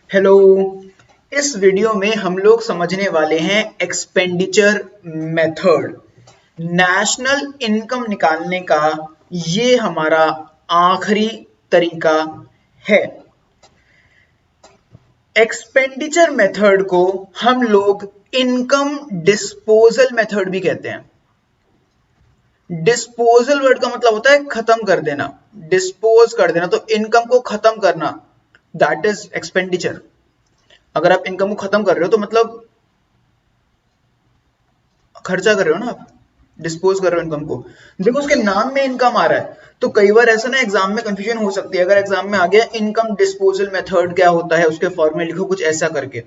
Hello. इस video में हम लोग समझने वाले हैं एक्सपेंडिचर मेथड। नेशनल इनकम निकालने का ये हमारा आखिरी तरीका है। एक्सपेंडिचर मेथड को हम लोग इनकम डिस्पोजल मेथड भी कहते हैं। डिस्पोजल वर्ड का मतलब होता है खत्म कर देना, डिस्पोज कर देना, तो इनकम को खत्म करना, दैट इज एक्सपेंडिचर। अगर आप इनकम को खत्म कर रहे हो तो मतलब खर्चा कर रहे हो ना, आप डिस्पोज कर रहे हो इनकम को। देखो उसके नाम में इनकम आ रहा है, तो कई बार ऐसा ना एग्जाम में कंफ्यूजन हो सकती है। अगर एग्जाम में आ गया इनकम डिस्पोजल मेथड क्या होता है, उसके फॉर्मूले लिखो कुछ ऐसा करके,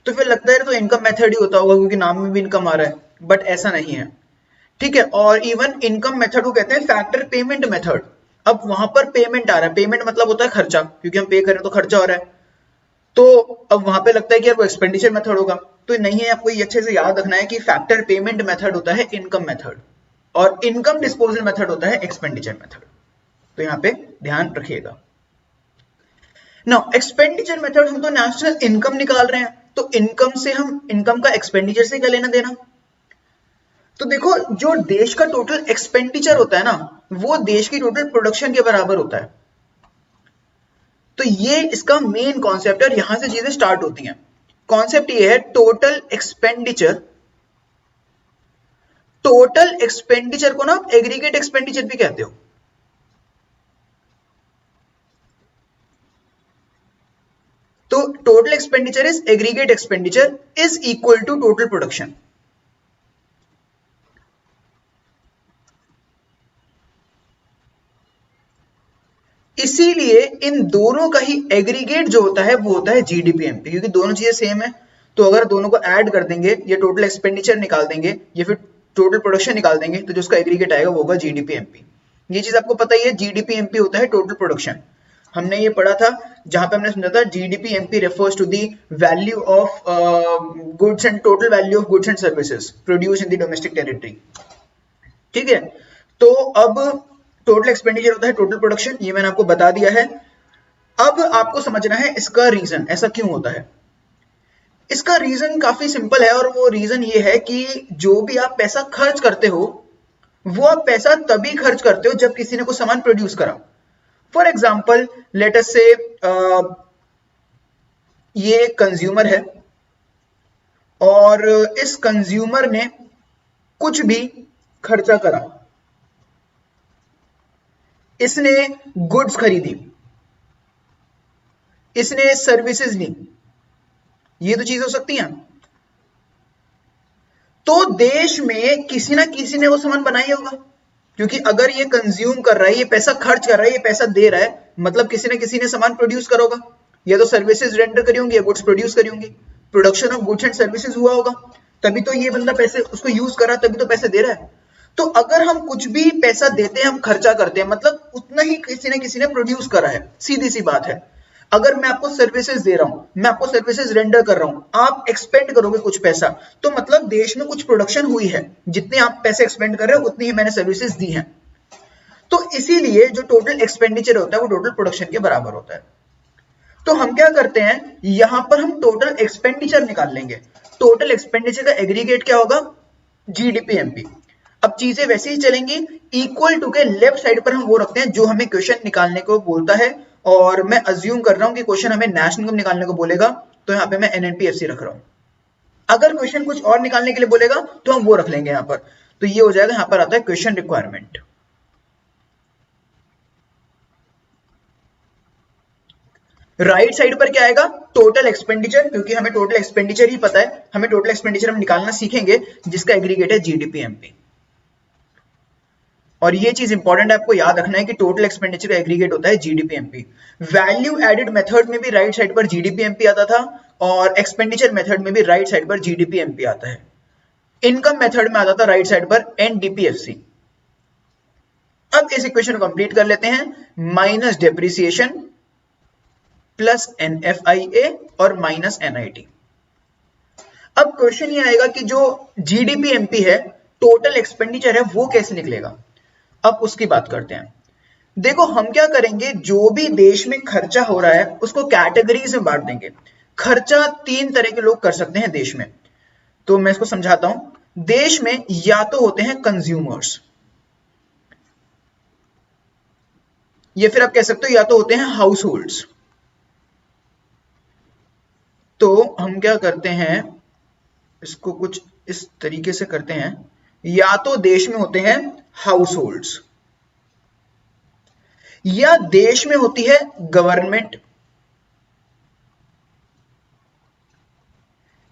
तो फिर लगता है तो इनकम मेथड ही होता होगा क्योंकि नाम में भी इनकम आ रहा है, बट ऐसा नहीं है। ठीक है। और इवन इनकम मेथड को कहते हैं फैक्टर पेमेंट मेथड। अब वहां पर पेमेंट आ रहा है, पेमेंट मतलब होता है खर्चा, क्योंकि हम पे कर रहे हैं तो खर्चा हो रहा है। तो अब वहां पे लगता है कि यार वो एक्सपेंडिचर मेथड होगा, तो नहीं है। आपको ये अच्छे से याद रखना है कि फैक्टर पेमेंट मेथड होता है इनकम मेथड और इनकम डिस्पोजल मेथड होता है एक्सपेंडिचर मेथड। तो यहाँ पे ध्यान रखिएगा। नाउ एक्सपेंडिचर मेथड, हम तो नेशनल इनकम निकाल रहे हैं, तो इनकम से हम इनकम का एक्सपेंडिचर से क्या लेना देना। तो देखो जो देश का टोटल एक्सपेंडिचर होता है ना, वो देश की टोटल प्रोडक्शन के बराबर होता है। तो ये इसका मेन कॉन्सेप्ट है और यहां से चीजें स्टार्ट होती हैं। कॉन्सेप्ट ये है टोटल एक्सपेंडिचर। टोटल एक्सपेंडिचर को ना आप एग्रीगेट एक्सपेंडिचर भी कहते हो। तो total expenditure is aggregate expenditure is equal to total production. इसीलिए इन दोनों का ही एग्रीगेट जो होता है वो होता है जीडीपीएमपी, क्योंकि दोनों चीजें सेम है। तो अगर दोनों को ऐड कर देंगे, ये टोटल एक्सपेंडिचर निकाल देंगे या फिर टोटल प्रोडक्शन निकाल देंगे, तो जो उसका एग्रीगेट आएगा वो होगा जीडीपीएमपी। ये चीज आपको पता ही है, जीडीपीएमपी होता है टोटल प्रोडक्शन। हमने ये पढ़ा था जहां पे हमने समझा था GDPMP refers to the value of goods and total value of goods and services produce in the domestic territory. ठीक है। तो अब टोटल एक्सपेंडिचर होता है टोटल प्रोडक्शन, ये मैंने आपको बता दिया है। अब आपको समझना है इसका रीजन, ऐसा क्यों होता है। इसका रीजन काफी सिंपल है और वो रीजन ये है कि जो भी आप पैसा खर्च करते हो, वो आप पैसा तभी खर्च करते हो जब किसी ने कोई सामान प्रोड्यूस करा। फॉर एग्जाम्पल लेट अस से ये कंज्यूमर है और इस कंज्यूमर ने कुछ भी खर्चा करा, इसने गुड्स खरीदी, इसने सर्विसेज ली, ये तो चीज हो सकती है। तो देश में किसी ना किसी ने वो सामान बनाया होगा, क्योंकि अगर ये कंज्यूम कर रहा है, ये पैसा खर्च कर रहा है, ये पैसा दे रहा है, मतलब किसी ना किसी ने सामान प्रोड्यूस करा होगा, या तो सर्विसेज रेंडर करी होंगी या गुड्स प्रोड्यूस करी होंगी। Production of goods and services हुआ होगा, तभी तो ये बंदा पैसे उसको यूज कर रहा है, तभी तो पैसे दे रहा है। तो अगर हम कुछ भी पैसा देते हैं, हम खर्चा करते हैं, मतलब उतना ही किसी न किसी ने प्रोड्यूस करा है, सीधी सी बात है। अगर मैं आपको सर्विसेज दे रहा हूं, मैं आपको सर्विसेज रेंडर कर रहा हूं, आप एक्सपेंड करोगे कुछ पैसा, तो मतलब देश में कुछ प्रोडक्शन हुई है, जितने आप पैसे एक्सपेंड कर रहे हो उतनी ही मैंने सर्विसेज दी हैं। तो इसीलिए जो टोटल एक्सपेंडिचर होता है वो टोटल प्रोडक्शन के बराबर होता है। तो हम क्या करते हैं, यहां पर हम टोटल एक्सपेंडिचर निकाल लेंगे। टोटल एक्सपेंडिचर का एग्रीगेट क्या होगा, जीडीपीएमपी। अब चीजें वैसे ही चलेंगी, इक्वल टू के लेफ्ट साइड पर हम वो रखते हैं जो हमें क्वेश्चन निकालने को बोलता है। और मैं अज्यूम कर रहा हूं कि क्वेश्चन हमें नेशनल इनकम निकालने को बोलेगा, तो यहां पे मैं एनएनपीएफसी रख रहा हूं। अगर क्वेश्चन कुछ और निकालने के लिए बोलेगा तो हम वो रख लेंगे यहां पर। तो ये हो जाएगा, यहां पर आता है क्वेश्चन रिक्वायरमेंट। राइट साइड पर क्या आएगा, टोटल एक्सपेंडिचर, क्योंकि हमें टोटल एक्सपेंडिचर ही पता है, हमें टोटल एक्सपेंडिचर हम निकालना सीखेंगे जिसका एग्रीगेट है जीडीपीएमपी। और ये चीज इंपॉर्टेंट है, आपको याद रखना है कि टोटल एक्सपेंडिचर का एग्रीगेट होता है जीडीपीएमपी। वैल्यू एडेड मेथड में भी राइट साइड पर जीडीपीएमपी आता था और एक्सपेंडिचर मेथड में भी राइट साइड पर जीडीपीएमपी आता है। इनकम मेथड में आता था राइट साइड पर एनडीपीएफसी। अब इस इक्वेशन को कंप्लीट कर लेते हैं, माइनस डेप्रिसिएशन प्लस एनएफआईए और माइनस एनआईटी। अब क्वेश्चन ये आएगा कि जो जीडीपीएमपी है, टोटल एक्सपेंडिचर है, वो कैसे निकलेगा। अब उसकी बात करते हैं। देखो हम क्या करेंगे, जो भी देश में खर्चा हो रहा है उसको कैटेगरीज में बांट देंगे। खर्चा तीन तरह के लोग कर सकते हैं देश में, तो मैं इसको समझाता हूं। देश में या तो होते हैं कंज्यूमर्स, ये फिर आप कह सकते हो या तो होते हैं हाउस होल्ड्स। तो हम क्या करते हैं, इसको कुछ इस तरीके से करते हैं, या तो देश में होते हैं हाउस होल्ड्स, या देश में होती है गवर्नमेंट,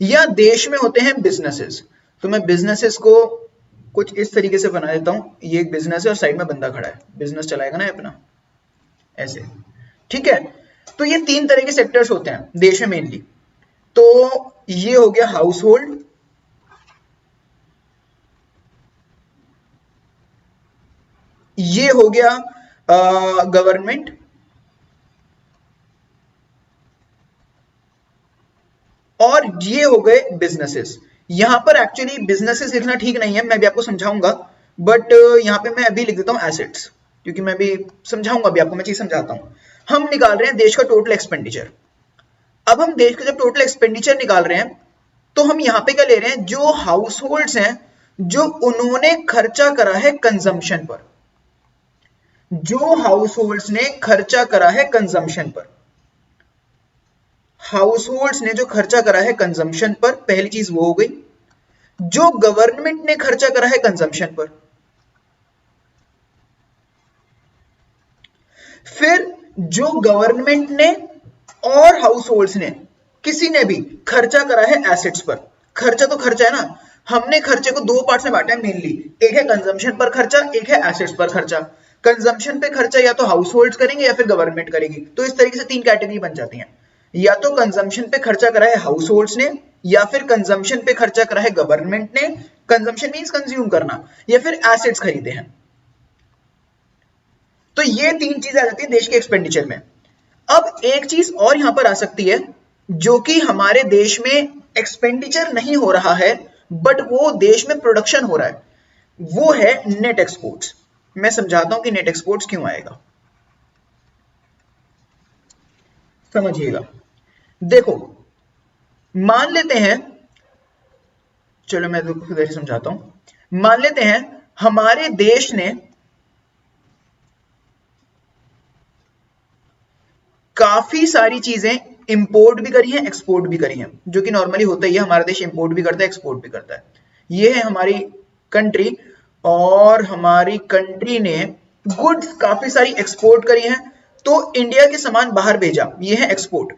या देश में होते हैं बिजनेसेस। तो मैं बिजनेसेस को कुछ इस तरीके से बना देता हूं, ये एक बिजनेस है और साइड में बंदा खड़ा है, बिजनेस चलाएगा ना अपना, ऐसे, ठीक है। तो ये तीन तरह के सेक्टर्स होते हैं देश में मेनली। तो ये हो गया हाउस होल्ड, ये हो गया गवर्नमेंट, और ये हो गए बिजनेसेस। यहां पर एक्चुअली बिजनेसेस लिखना ठीक नहीं है, मैं भी आपको समझाऊंगा, बट यहां पे मैं अभी लिख देता हूं एसेट्स, क्योंकि मैं भी समझाऊंगा, अभी आपको मैं चीज समझाता हूं। हम निकाल रहे हैं देश का टोटल एक्सपेंडिचर। अब हम देश का जब टोटल एक्सपेंडिचर निकाल रहे हैं, तो हम यहां पे क्या ले रहे हैं, जो हाउस होल्ड्स हैं, जो उन्होंने खर्चा करा है कंजम्पशन पर, जो हाउस होल्ड्स ने खर्चा करा है कंजम्पशन पर, हाउस होल्ड्स ने जो खर्चा करा है कंजम्पशन पर, पहली चीज वो हो गई। जो गवर्नमेंट ने खर्चा करा है कंजम्पशन पर, फिर जो गवर्नमेंट ने और हाउस होल्ड्स ने, किसी ने भी खर्चा करा है एसेट्स पर। खर्चा तो खर्चा है ना, हमने खर्चे को दो पार्ट में बांटा है मेनली, एक है कंजम्पशन पर खर्चा, एक है एसेट्स पर खर्चा। कंजम्पशन पे खर्चा या तो हाउस होल्ड्स करेंगे या फिर गवर्नमेंट करेगी, तो इस तरीके से तीन कैटेगरी बन जाती हैं, या तो कंजम्पशन पे खर्चा करा है हाउस होल्ड्स ने, या फिर कंजम्पशन पे खर्चा करा है गवर्नमेंट ने, कंजम्पशन मींस कंज्यूम करना, या फिर एसेट्स खरीदे हैं। तो ये तीन चीजें आ जाती है देश के एक्सपेंडिचर में। अब एक चीज और यहां पर आ सकती है, जो कि हमारे देश में एक्सपेंडिचर नहीं हो रहा है, बट वो देश में प्रोडक्शन हो रहा है, वो है नेट एक्सपोर्ट्स। मैं समझाता हूं कि नेट एक्सपोर्ट्स क्यों आएगा, समझिएगा। देखो, मान लेते हैं, चलो मैं तो समझाता हूं। मान लेते हैं हमारे देश ने काफी सारी चीजें इंपोर्ट भी करी हैं, एक्सपोर्ट भी करी हैं, जो कि नॉर्मली होता ही है, हमारा देश इंपोर्ट भी करता है, एक्सपोर्ट भी करता है। ये है हमारी कंट्री, और हमारी कंट्री ने गुड्स काफी सारी एक्सपोर्ट करी हैं, तो इंडिया के सामान बाहर भेजा, ये है एक्सपोर्ट।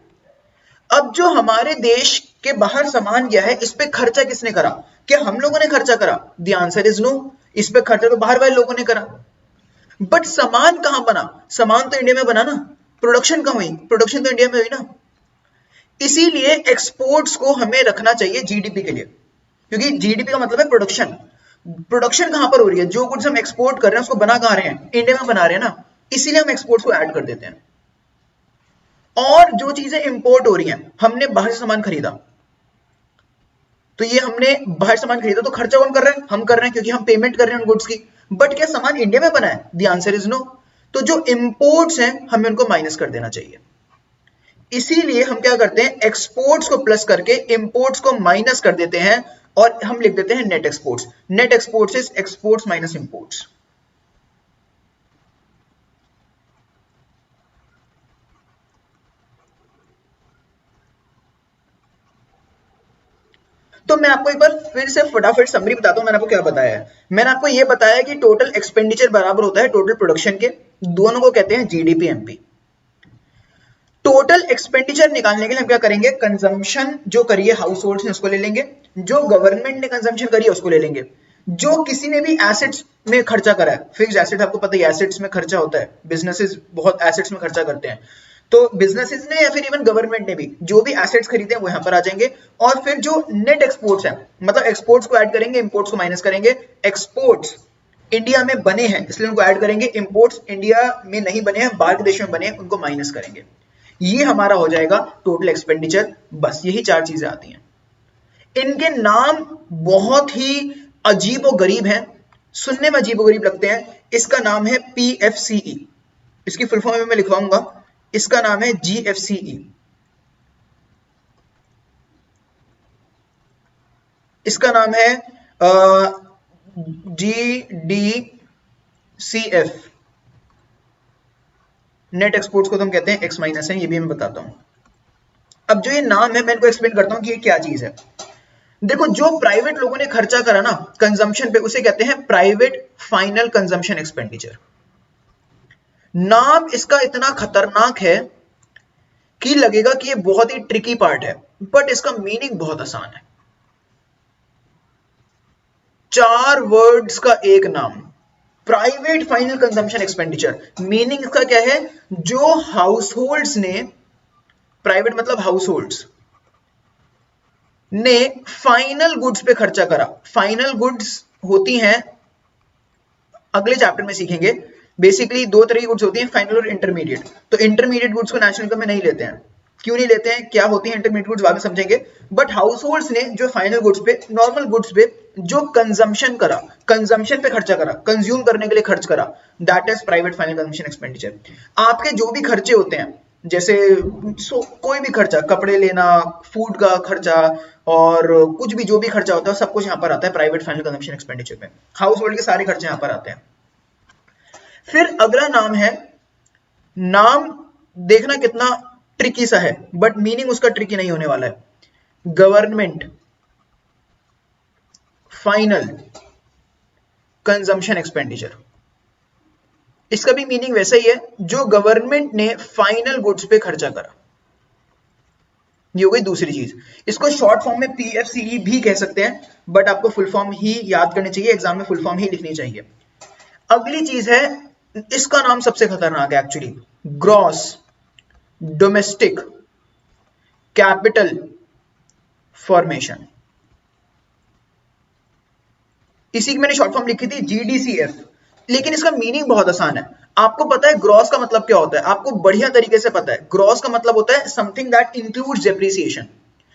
अब जो हमारे देश के बाहर सामान गया है, इस पे खर्चा किसने करा? क्या हम लोगों ने खर्चा करा? द आंसर इज नो, इस पे खर्चा तो बाहर वाले लोगों ने करा। बट सामान कहां बना? सामान तो इंडिया में बना ना, प्रोडक्शन कहां हुई? प्रोडक्शन तो इंडिया में हुई ना। इसीलिए एक्सपोर्ट्स को हमें रखना चाहिए जीडीपी के लिए, क्योंकि जीडीपी का मतलब है प्रोडक्शन। प्रोडक्शन कहां पर हो रही है? जो गुड्स हम एक्सपोर्ट कर रहे हैं उसको बना कहां रहे हैं? इंडिया में बना रहे हैं ना, इसीलिए हम एक्सपोर्ट्स को ऐड कर देते हैं। और जो चीजें इंपोर्ट हो रही हैं, हमने बाहर से सामान खरीदा, तो ये हमने बाहर सामान खरीदा, तो खर्चा कौन कर रहा है? हम कर रहे हैं, क्योंकि हम पेमेंट कर रहे हैं उन गुड्स की। बट क्या सामान इंडिया में बना है? The answer is no. तो जो इंपोर्ट्स हैं, हमें उनको माइनस कर देना चाहिए। इसीलिए हम क्या करते हैं, एक्सपोर्ट्स को प्लस करके इंपोर्ट्स को माइनस कर देते हैं, और हम लिख देते हैं net exports. Net exports is exports minus imports. तो मैं आपको एक बार फिर से फटाफट समरी बताता हूं, मैंने आपको क्या बताया है। मैंने आपको यह बताया कि टोटल एक्सपेंडिचर बराबर होता है टोटल प्रोडक्शन के, दोनों को कहते हैं जीडीपी एमपी। टोटल एक्सपेंडिचर निकालने के लिए हम क्या करेंगे, कंजम्पशन जो करिए हाउस होल्ड्स ने उसको ले लेंगे, जो गवर्नमेंट ने कंजम्पशन करी है उसको ले लेंगे, जो किसी ने भी एसेट्स में खर्चा करा है, फिक्स्ड एसेट आपको पता है एसेट्स में खर्चा होता है, बिजनेसेस बहुत एसेट्स में खर्चा करते हैं, तो बिजनेसेस ने या फिर इवन गवर्नमेंट ने भी जो भी एसेट्स खरीदे हैं वो यहां पर आ जाएंगे। और फिर जो नेट एक्सपोर्ट्स है, मतलब एक्सपोर्ट्स को ऐड करेंगे, इंपोर्ट्स को माइनस करेंगे। एक्सपोर्ट्स इंडिया में बने हैं इसलिए उनको ऐड करेंगे, इंपोर्ट्स इंडिया में नहीं बने हैं, बाहर के देशों में बने हैं, उनको माइनस करेंगे। ये हमारा हो जाएगा टोटल एक्सपेंडिचर। बस यही चार चीजें आती हैं। इनके नाम बहुत ही अजीब और गरीब हैं, सुनने में अजीब और गरीब लगते हैं। इसका नाम है PFCE, इसकी फुल फॉर्म में मैं लिखवाऊंगा, इसका नाम है GFCE। इसका नाम है GDCF। नेट एक्सपोर्ट्स को तो हम कहते हैं एक्स माइनस है, ये भी मैं बताता हूं। अब जो ये नाम है मैं इनको एक्सप्लेन करता हूं कि ये क्या चीज है। देखो जो प्राइवेट लोगों ने खर्चा करा ना कंजम्पशन पे, उसे कहते हैं प्राइवेट फाइनल कंजम्पशन एक्सपेंडिचर। नाम इसका इतना खतरनाक है कि लगेगा कि ये बहुत ही ट्रिकी पार्ट है, बट इसका मीनिंग बहुत आसान है। 4 वर्ड्स का एक नाम, private final consumption expenditure. Meaning इसका क्या है? जो हाउस ने, प्राइवेट मतलब हाउस ने फाइनल गुड्स पे खर्चा करा। फाइनल गुड्स होती हैं, अगले चैप्टर में सीखेंगे, बेसिकली 2 तरह की गुड्स होती हैं, फाइनल और इंटरमीडिएट। तो इंटरमीडिएट गुड्स को नेशनल इनकम में नहीं लेते हैं। क्यों नहीं लेते हैं, क्या होती है इंटरमीडिएट गुड्स, बाद में समझेंगे। बट हाउस होल्ड्स ने जो फाइनल गुड्स पे, नॉर्मल गुड्स पे जो कंजम्पशन करा, कंजम्पशन पे खर्चा करा, कंज्यूम करने के लिए खर्च करा, that is private final consumption expenditure. आपके जो भी खर्चे होते हैं, जैसे कोई भी खर्चा, कपड़े लेना, फूड का खर्चा और कुछ भी जो भी खर्चा होता है, सब कुछ यहाँ पर आता है प्राइवेट फाइनल कंजम्पशन एक्सपेंडिचर में। हाउस होल्ड के सारे खर्चे यहाँ पर आते हैं। फिर अगला नाम है, नाम देखना कितना ट्रिकी सा है, बट मीनिंग उसका ट्रिकी नहीं होने वाला है। Government final consumption expenditure. इसका भी मीनिंग वैसा ही है, जो गवर्नमेंट ने फाइनल गुड्स पे खर्चा करा। ये हो गई दूसरी चीज। इसको शॉर्ट फॉर्म में PFCE भी कह सकते हैं, बट आपको फुल फॉर्म ही याद करनी चाहिए, एग्जाम में फुल फॉर्म ही लिखनी चाहिए। अगली चीज है, इसका नाम सबसे खतरनाक है actually, gross domestic capital formation. इसी की मैंने शॉर्ट फॉर्म लिखी थी GDCF, लेकिन इसका मीनिंग बहुत आसान है। आपको पता है ग्रॉस का मतलब क्या होता है, आपको बढ़िया तरीके से पता है। ग्रॉस का मतलब होता है something that includes depreciation.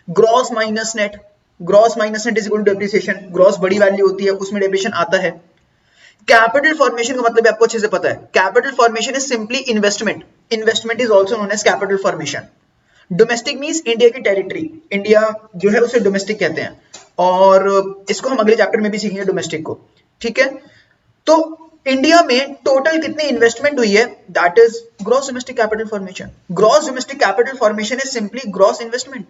Gross minus net, gross minus net is equal to depreciation. Gross बड़ी वैल्यू होती है, उसमें डेप्रिसिएशन आता है। कैपिटल फॉर्मेशन का मतलब आपको अच्छे से पता है। Capital formation is simply investment. Investment is also known as capital formation. Domestic means India की टेरिटरी, इंडिया जो है उसे डोमेस्टिक कहते हैं, और इसको हम अगले चैप्टर में भी सीखेंगे डोमेस्टिक को, ठीक है। तो इंडिया में टोटल कितनी इन्वेस्टमेंट हुई है, that is gross domestic capital formation. Gross domestic capital formation is simply gross investment.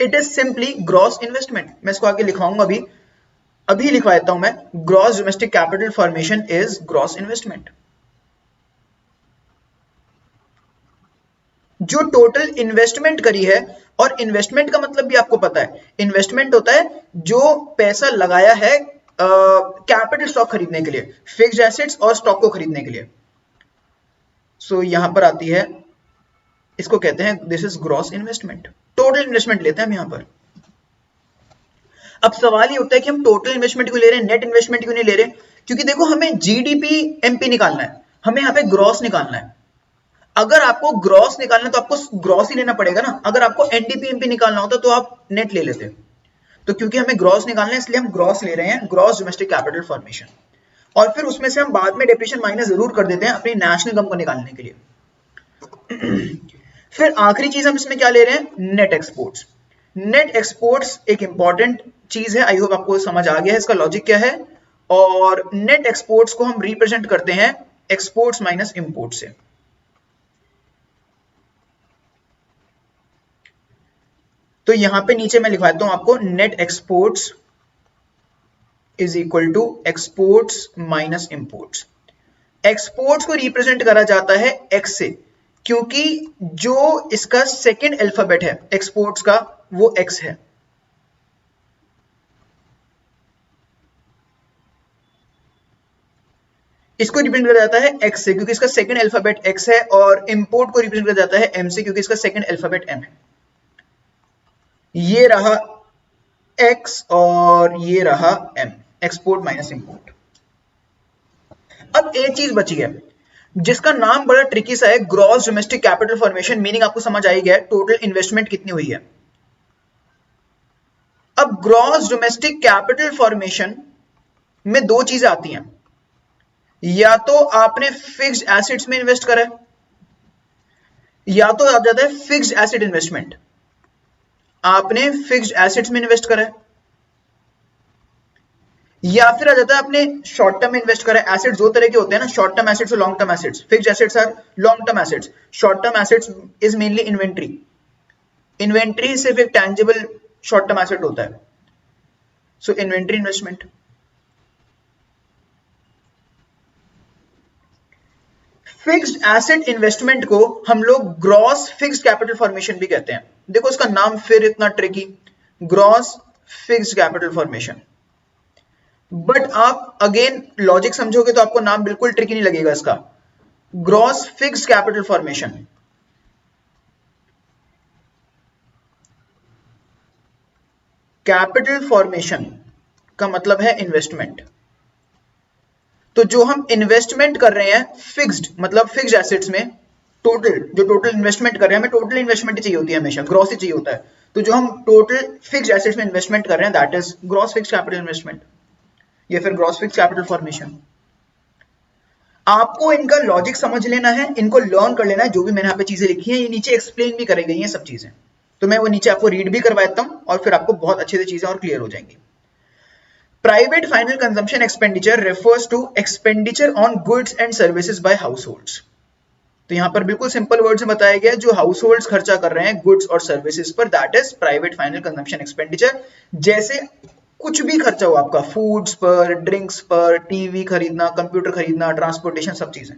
It is simply gross investment. मैं इसको आगे लिखवाऊंगा, अभी लिखवा देता हूं मैं। Gross domestic capital formation is gross investment. जो टोटल इन्वेस्टमेंट करी है, और इन्वेस्टमेंट का मतलब भी आपको पता है, इन्वेस्टमेंट होता है जो पैसा लगाया है कैपिटल स्टॉक खरीदने के लिए, फिक्स्ड एसेट्स और स्टॉक को खरीदने के लिए। सो यहां पर आती है, इसको कहते हैं this is gross investment. Total investment लेते हैं हम यहां पर। अब सवाल ये उठता है कि हम टोटल इन्वेस्टमेंट क्यों ले रहे हैं, नेट इन्वेस्टमेंट क्यों नहीं ले रहे? क्योंकि देखो हमें GDP MP निकालना है, हमें यहाँ पे ग्रॉस निकालना है। अगर आपको ग्रॉस निकालना है तो आपको ग्रॉस ही लेना पड़ेगा ना। अगर आपको NDP MP निकालना होता तो आप नेट ले लेते। तो क्योंकि हमें ग्रॉस निकालना है इसलिए हम ग्रॉस ले रहे हैं, ग्रॉस डोमेस्टिक कैपिटल फॉर्मेशन। और फिर उसमें से हम बाद में डेप्रिसिएशन माइनस जरूर कर देते हैं अपनी नेशनल इनकम को निकालने के लिए। फिर आखिरी चीज हम इसमें क्या ले रहे हैं, नेट एक्सपोर्ट्स। नेट एक्सपोर्ट्स एक इंपॉर्टेंट चीज है, आई होप आपको समझ आ गया है इसका लॉजिक क्या है। और नेट एक्सपोर्ट्स को हम रिप्रेजेंट करते हैं एक्सपोर्ट्स माइनस इंपोर्ट से। तो यहां पे नीचे मैं लिखवा देता हूं आपको, net exports is equal to exports minus imports. Exports को रिप्रेजेंट करा जाता है एक्स से, क्योंकि जो इसका सेकेंड अल्फाबेट है एक्सपोर्ट्स का वो एक्स है। इसको रिप्रेजेंट करा जाता है एक्स से क्योंकि इसका सेकेंड अल्फाबेट एक्स है, और इंपोर्ट को रिप्रेजेंट करा जाता है एम से क्योंकि इसका सेकेंड अल्फाबेट एम है। ये रहा एक्स और ये रहा एम, एक्सपोर्ट माइनस इंपोर्ट। अब एक चीज बची है जिसका नाम बड़ा ट्रिकी सा है, gross domestic capital formation. Meaning आपको समझ आई गया, टोटल इन्वेस्टमेंट कितनी हुई है। अब ग्रॉस डोमेस्टिक कैपिटल फॉर्मेशन में दो चीजें आती हैं, या तो आपने फिक्स्ड एसेट्स में इन्वेस्ट करा है, या तो आ जाता है फिक्स्ड एसेट इन्वेस्टमेंट। आपने फिक्स्ड एसेट्स में इन्वेस्ट करा है, या फिर आ जाता है आपने शॉर्ट टर्म में इन्वेस्ट करा है। एसेट्स दो तरह के होते हैं ना, शॉर्ट टर्म एसेट्स और long term assets. Fixed assets are long term assets, short term assets is mainly inventory. Inventory सिर्फ एक टैंजिबल शॉर्ट टर्म एसेट होता है, so inventory investment. Fixed asset investment को हम लोग ग्रॉस फिक्स्ड कैपिटल फॉर्मेशन भी कहते हैं। देखो उसका नाम फिर इतना tricky, gross fixed capital formation, but आप अगेन लॉजिक समझोगे तो आपको नाम बिल्कुल ट्रिकी नहीं लगेगा इसका। Gross fixed capital formation, capital formation का मतलब है इन्वेस्टमेंट। तो जो हम इन्वेस्टमेंट कर रहे हैं फिक्स्ड, मतलब फिक्स्ड एसेट्स में, टोटल इन्वेस्टमेंट कर रहे हैं, हमें टोटल इन्वेस्टमेंट चाहिए होती है, हमेशा ग्रॉस ही चाहिए होता है। तो जो हम टोटल फिक्स्ड एसेट्स में इन्वेस्टमेंट कर रहे हैं that is gross fixed capital investment, या फिर ग्रॉस फिक्स्ड कैपिटल फॉर्मेशन। आपको इनका लॉजिक समझ लेना है, इनको लर्न कर लेना है। जो भी मैंने यहाँ पे चीजें लिखी हैं ये नीचे एक्सप्लेन भी करी गई हैं सब चीजें, तो मैं वो नीचे आपको रीड भी करवा देता हूँ और फिर आपको बहुत अच्छे से चीजें और क्लियर हो जाएंगी। Private final consumption expenditure refers to expenditure on goods and services by households। तो यहां पर बिल्कुल सिंपल वर्ड्स में बताया गया है, जो हाउस खर्चा कर रहे हैं गुड्स और सर्विसेज पर, that is private final consumption expenditure. जैसे कुछ भी खर्चा हो आपका, फूड्स पर, ड्रिंक्स पर, टीवी खरीदना, कंप्यूटर खरीदना, ट्रांसपोर्टेशन, सब चीजें।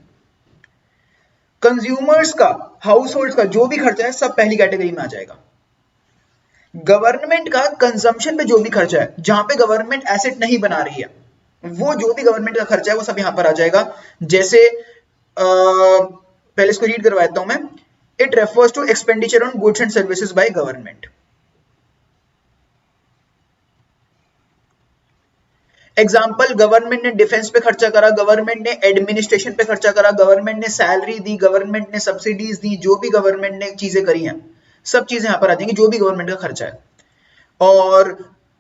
कंज्यूमर्स का, हाउस का जो भी खर्चा है सब पहली कैटेगरी में आ जाएगा। गवर्नमेंट का कंजम्पशन पे जो भी खर्चा है, जहां पे गवर्नमेंट एसेट नहीं बना रही है, वो जो भी गवर्नमेंट का खर्चा है वो सब यहां पर आ जाएगा। जैसे पहले इसको रीड करवा देता हूं मैं। It refers to expenditure on goods and services by government. Example, government ने डिफेंस पे खर्चा करा, गवर्नमेंट ने एडमिनिस्ट्रेशन पे खर्चा करा, गवर्नमेंट ने सैलरी दी, गवर्नमेंट ने सब्सिडीज दी, जो भी गवर्नमेंट ने चीजें करी हैं सब चीजें यहां पर आ जाएंगी, जो भी गवर्नमेंट का खर्चा है। और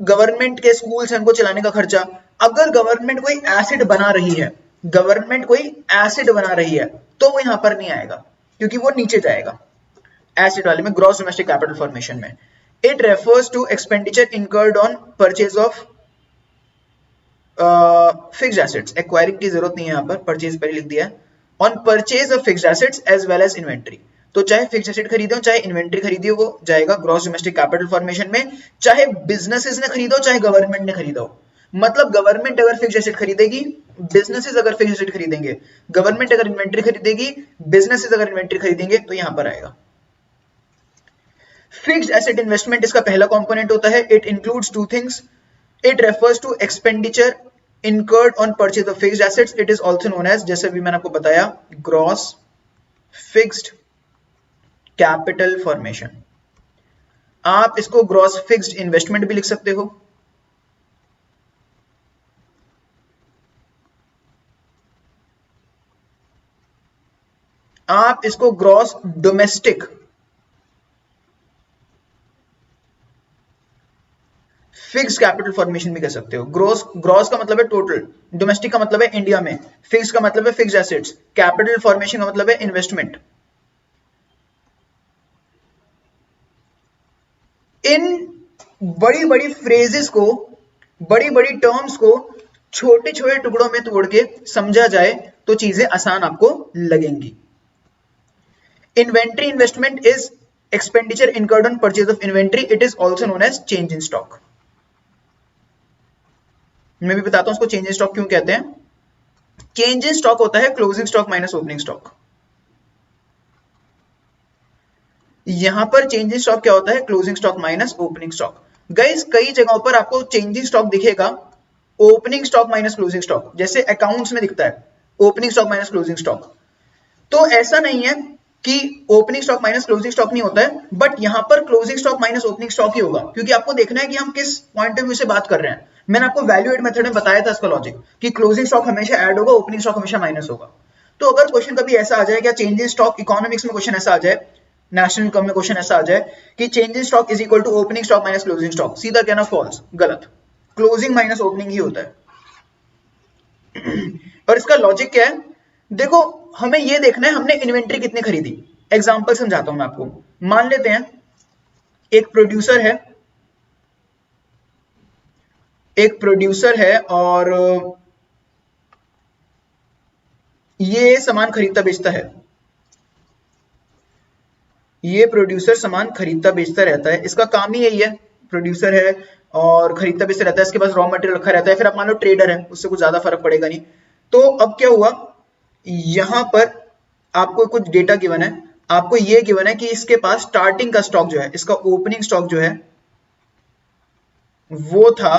गवर्नमेंट के स्कूल्स हैं उनको चलाने का खर्चा। अगर गवर्नमेंट कोई एसिड बना रही है, गवर्नमेंट कोई एसिड बना रही है, तो वो यहां पर नहीं आएगा क्योंकि वो नीचे जाएगा एसिड वाले में, ग्रॉस डोमेस्टिक कैपिटल फॉर्मेशन में। It refers to expenditure incurred on purchase of fixed assets. Acquiring की जरूरत नहीं है यहां पर, परचेज पर लिख दिया है। On purchase of fixed assets as well as inventory. तो चाहे फिक्स्ड एसेट खरीदो चाहे इन्वेंट्री खरीदी, वो जाएगा ग्रॉस डोमेस्टिक कैपिटल फॉर्मेशन में। चाहे बिजनेसेस ने खरीदो चाहे गवर्नमेंट ने खरीदो, मतलब गवर्नमेंट अगर फिक्स्ड एसेट खरीदेगी, बिजनेसेस अगर फिक्स्ड एसेट खरीदेंगे, गवर्नमेंट अगर इन्वेंट्री खरीदेगी, बिजनेसेस अगर इन्वेंट्री खरीदेंगे, तो यहां पर आएगा। फिक्स्ड एसेट इन्वेस्टमेंट इसका पहला कंपोनेंट होता है। It includes two things. It refers to expenditure incurred on purchase of fixed assets. It is also known as, जैसे भी मैंने आपको बताया, gross fixed capital formation। आप इसको gross fixed investment भी लिख सकते हो। आप इसको gross domestic fix capital formation भी कह सकते हो। ग्रॉस का मतलब है टोटल, डोमेस्टिक का मतलब है इंडिया में, फिक्स का मतलब है फिक्स्ड एसेट्स, कैपिटल फॉर्मेशन का मतलब है इन्वेस्टमेंट। इन बड़ी बड़ी फ्रेजेस को, बड़ी बड़ी टर्म्स को छोटे छोटे टुकड़ों में तोड़ के समझा जाए तो चीजें आसान आपको लगेंगी। Inventory investment is expenditure incurred on purchase of inventory. It is also known as change in stock. मैं भी बताता हूं उसको चेंज इन स्टॉक क्यों कहते हैं। चेंज इन स्टॉक होता है closing stock minus opening stock. यहां पर चेंज इन स्टॉक क्या होता है, closing stock minus opening stock. Guys कई जगहों पर आपको चेंज इन स्टॉक दिखेगा opening stock minus closing stock, जैसे अकाउंट्स में दिखता है opening stock minus closing stock. तो ऐसा नहीं है कि opening stock minus closing stock नहीं होता है, बट यहां पर closing stock minus opening stock ही होगा, क्योंकि आपको देखना है कि हम किस पॉइंट ऑफ व्यू से बात कर रहे हैं। मैंने आपको वैल्यू एड मेथड में बताया था इसका लॉजिक कि क्लोजिंग स्टॉक हमेशा ऐड होगा, ओपनिंग स्टॉक हमेशा माइनस होगा। तो अगर क्वेश्चन कभी ऐसा आ जाए, क्या चेंज इन स्टॉक, इकोनॉमिक्स में क्वेश्चन ऐसा आ जाए, नेशनल इनकम में क्वेश्चन ऐसा आ जाए कि change in stock is equal to opening stock minus closing stock, सीधा कहना फॉल्स, गलत। क्लोजिंग माइनस ओपनिंग ही होता है। और इसका लॉजिक क्या है, देखो हमें यह देखना है हमने इन्वेंट्री कितनी खरीदी। एग्जांपल समझाता हूं मैं आपको। मान लेते हैं एक प्रोड्यूसर है और ये सामान खरीदता बेचता है, ये प्रोड्यूसर सामान खरीदता बेचता रहता है, इसका काम ही यही है, प्रोड्यूसर है और खरीदता बेचता रहता है, इसके पास रॉ मटेरियल रखा रहता है। फिर आप मान लो ट्रेडर है, उससे कुछ ज्यादा फर्क पड़ेगा नहीं। तो अब क्या हुआ, यहां पर आपको कुछ डेटा गिवन है, आपको ये गिवन है कि इसके पास स्टार्टिंग का स्टॉक जो है, इसका ओपनिंग स्टॉक जो है वो था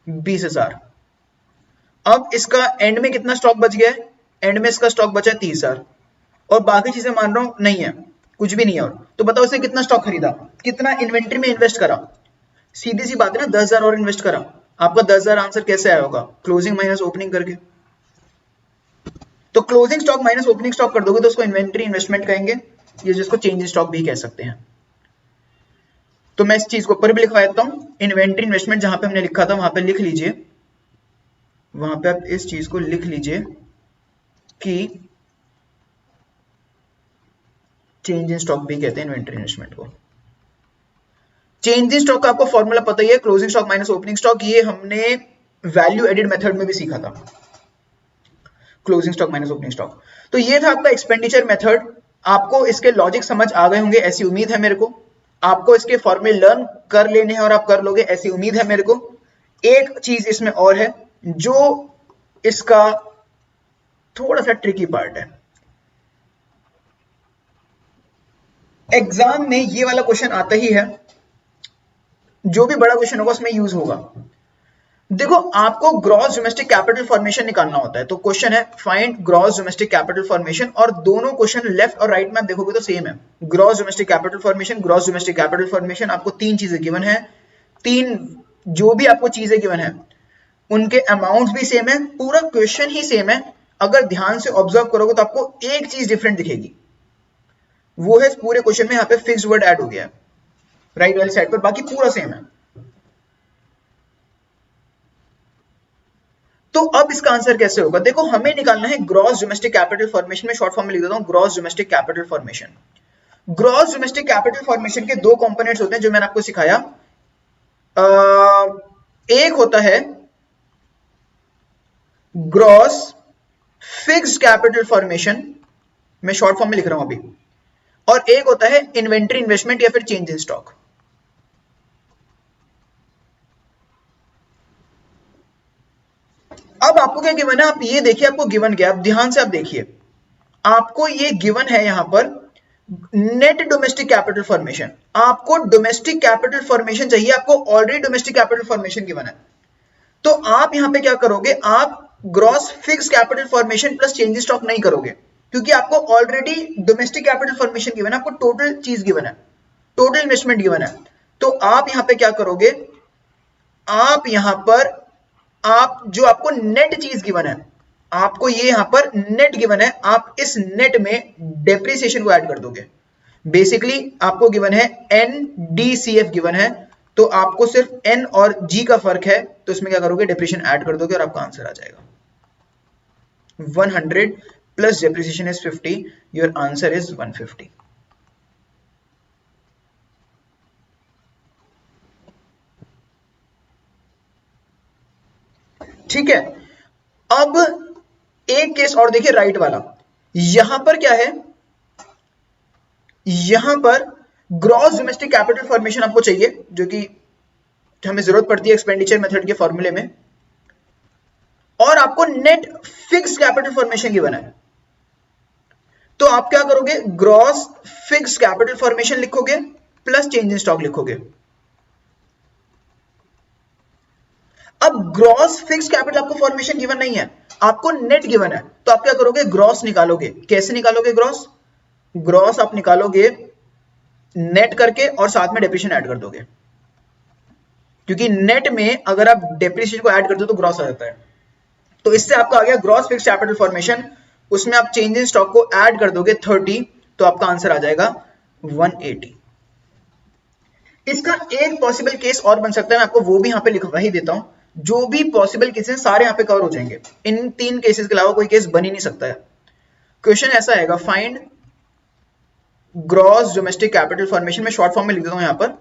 20,000। अब इसका एंड में कितना स्टॉक बच गया है, एंड में इसका स्टॉक बचा है 30,000 और बाकी चीजें मान रहा हूं नहीं है, कुछ भी नहीं है। और तो बताओ इसने कितना स्टॉक खरीदा, कितना इन्वेंट्री में इन्वेस्ट करा, सीधी सी बात है ना, 10,000 और इन्वेस्ट करा। आपका 10,000 आंसर कैसे आया होगा, क्लोजिंग माइनस ओपनिंग करके। तो closing stock minus opening stock कर दोगे तो उसको इन्वेंट्री इन्वेस्टमेंट कहेंगे, ये जिसको चेंज इन स्टॉक भी कह सकते हैं। तो मैं इस चीज को ऊपर भी लिखवा देता हूं, इन्वेंट्री इन्वेस्टमेंट जहां पे हमने लिखा था वहां पे लिख लीजिए, वहां पे आप इस चीज को लिख लीजिए कि चेंज इन स्टॉक भी कहते हैं इन्वेंट्री इन्वेस्टमेंट को। चेंज इन स्टॉक का आपको फॉर्मूला पता ही है, closing stock minus opening stock, ये हमने वैल्यू एडेड मेथड में भी सीखा था, closing stock minus opening stock. तो ये था आपका एक्सपेंडिचर मेथड। आपको इसके लॉजिक समझ आ गए होंगे ऐसी उम्मीद है मेरे को, आपको इसके फॉर्मूले लर्न कर लेने हैं और आप कर लोगे ऐसी उम्मीद है मेरे को। एक चीज इसमें और है जो इसका थोड़ा सा ट्रिकी पार्ट है, एग्जाम में ये वाला क्वेश्चन आता ही है, जो भी बड़ा क्वेश्चन होगा उसमें यूज होगा। देखो आपको ग्रॉस डोमेस्टिक कैपिटल फॉर्मेशन निकालना होता है, तो क्वेश्चन है find gross domestic capital formation, और दोनों क्वेश्चन लेफ्ट और राइट में आप देखोगे तो सेम है, gross domestic capital formation, gross domestic capital formation. आपको तीन चीजें गिवन है, तीन जो भी आपको चीजें गिवन है उनके अमाउंट भी सेम है, पूरा क्वेश्चन ही सेम है। अगर ध्यान से ऑब्जर्व करोगे तो आपको एक चीज डिफरेंट दिखेगी, वो है पूरे क्वेश्चन में यहाँ पे फिक्स्ड वर्ड ऐड हो गया है राइट वाली साइड पर, बाकी पूरा सेम है। तो अब इसका आंसर कैसे होगा, देखो हमें निकालना है ग्रॉस डोमेस्टिक कैपिटल फॉर्मेशन में, शॉर्ट फॉर्म में लिख देता हूं gross domestic capital formation. Gross domestic capital formation के दो कंपोनेंट्स होते हैं जो मैंने आपको सिखाया, एक होता है ग्रॉस फिक्स्ड कैपिटल फॉर्मेशन, मैं शॉर्ट फॉर्म में लिख रहा हूं अभी, और एक होता है इन्वेंट्री इन्वेस्टमेंट या फिर चेंज इन स्टॉक। अब आपको क्या गिवन है, आप ये देखिए आपको गिवन क्या, आप ध्यान से आप देखिए, आपको ये गिवन है यहां पर नेट डोमेस्टिक कैपिटल फॉर्मेशन। आपको डोमेस्टिक कैपिटल फॉर्मेशन चाहिए, आपको already domestic capital formation given है। तो आप यहां पे क्या करोगे, आप gross fix capital formation plus change in stock नहीं करोगे, क्योंकि आपको already domestic capital formation given है, आपको टोटल चीज गिवन है, टोटल इन्वेस्टमेंट गिवन है। तो आप यहां पे क्या करोगे, आप यहां पर आप जो आपको नेट चीज गिवन है, आपको ये यहां पर नेट गिवन है, आप इस नेट में डेप्रिसिएशन को ऐड कर दोगे। बेसिकली आपको गिवन है NDCF गिवन है, तो आपको सिर्फ N और G का फर्क है, तो इसमें क्या करोगे डेप्रिसिएशन ऐड कर दोगे और आपका आंसर आ जाएगा 100 plus depreciation is 50, your answer is 150। ठीक है, अब एक केस और देखिए राइट वाला, यहां पर क्या है, यहां पर ग्रॉस डोमेस्टिक कैपिटल फॉर्मेशन आपको चाहिए, जो कि हमें जरूरत पड़ती है एक्सपेंडिचर मेथड के फॉर्मूले में, और आपको net fix capital formation given है। तो आप क्या करोगे, ग्रॉस फिक्स कैपिटल फॉर्मेशन लिखोगे प्लस चेंज इन स्टॉक लिखोगे। अब ग्रॉस फिक्स कैपिटल आपको फॉर्मेशन गिवन नहीं है, आपको नेट गिवन है, तो आप क्या करोगे, ग्रॉस निकालोगे। कैसे निकालोगे ग्रॉस, ग्रॉस आप निकालोगे नेट करके और साथ में डेप्रिसिएशन ऐड कर दोगे, क्योंकि नेट में अगर आप डेप्रिसिएशन को ऐड करते हो तो ग्रॉस आ जाता है। तो इससे आपका आ गया ग्रॉस फिक्स कैपिटल फॉर्मेशन, उसमें आप चेंज इन स्टॉक को ऐड कर दोगे 30, तो आपका आंसर आ जाएगा 180। इसका एक पॉसिबल केस और बन सकता है, मैं आपको वो भी यहां पे लिखवा ही देता हूं, जो भी पॉसिबल केसेस सारे यहां पे कवर हो जाएंगे, इन तीन केसेस के अलावा कोई केस बन ही नहीं सकता है। क्वेश्चन ऐसा आएगा, find gross domestic capital formation में शॉर्ट फॉर्म में लिख देता हूं यहां पर,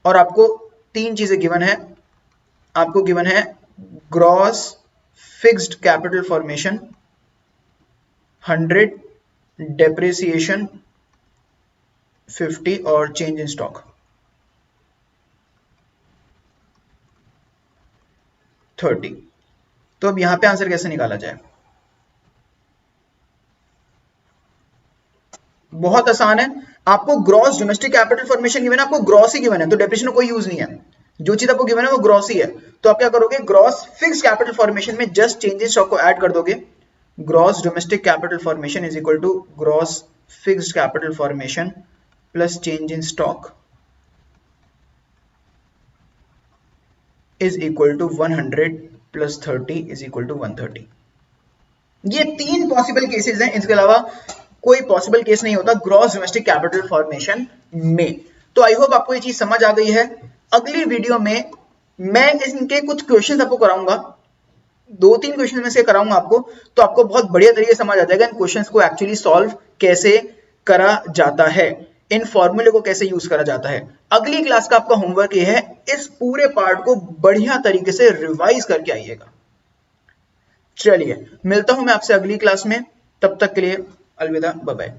और आपको तीन चीजें गिवन है। आपको गिवन है gross fixed capital formation 100, depreciation 50 और चेंज इन स्टॉक 30। तो अब यहां पे आंसर कैसे निकाला जाए? बहुत आसान है। आपको gross domestic capital formation given है, आपको ग्रॉस ही गिवन है, तो डेप्रिसिएशन कोई यूज नहीं है। जो चीज आपको गिवन है वो ग्रॉस ही है। तो आप क्या करोगे, ग्रॉस फिक्स कैपिटल फॉर्मेशन में जस्ट चेंज इन स्टॉक को ऐड कर दोगे। Gross domestic capital formation is equal to gross fixed capital formation plus change in stock is equal to 100 plus 30 is equal to 130। ये तीन possible cases हैं, इसके अलावा कोई पॉसिबल केस नहीं होता ग्रॉस डोमेस्टिक कैपिटल फॉर्मेशन में। तो आई होप आपको ये चीज समझ आ गई है। अगली वीडियो में मैं इनके कुछ क्वेश्चंस आपको कराऊंगा, 2-3 क्वेश्चन में से कराऊंगा आपको, तो आपको बहुत बढ़िया तरीके से समझ आ जाएगा इन क्वेश्चंस को एक्चुअली सॉल्व कैसे करा जाता है, इन फॉर्मूले को कैसे यूज करा जाता है। अगली क्लास का आपका होमवर्क ये है, इस पूरे पार्ट को बढ़िया तरीके से रिवाइज करके आइएगा। चलिए मिलता हूं मैं आपसे अगली क्लास में, तब तक के लिए अलविदा, बाय बाय।